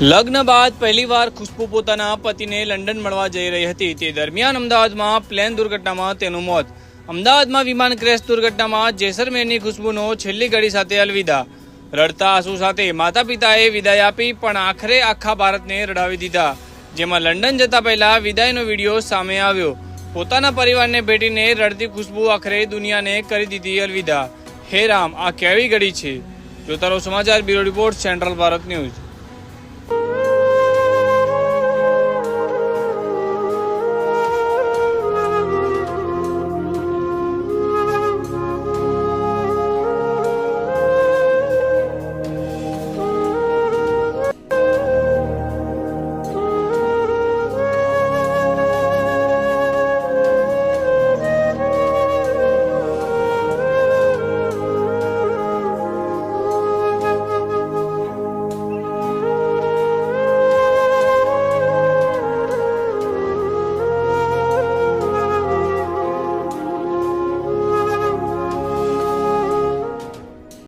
લગ્ન બાદ પહેલીવાર ખુશ્બુ પોતાના પતિને લંડન મળવા જઈ રહી હતી. તે દરમિયાન અમદાવાદમાં પ્લેન દુર્ઘટનામાં તેનું મોત. અમદાવાદમાં વિમાન ક્રેશ દુર્ઘટનામાં જેસલમેરની ખુશ્બુનો છેલ્લી ઘડી સાથે અલવિદા. રડતા આંસુ સાથે માતા પિતાએ વિદાય આપી, પણ આખરે આખા ભારતને રડાવી દીધા. જેમાં લંડન જતા પહેલા વિદાયનો વિડીયો સામે આવ્યો. પોતાના પરિવારને ભેટીને રડતી ખુશ્બુ આખરે દુનિયાને કરી દીધી અલવિદા. હે રામ, આ કેવી ઘડી છે. જોતા રહો સમાચાર bureau report, central Bharat news.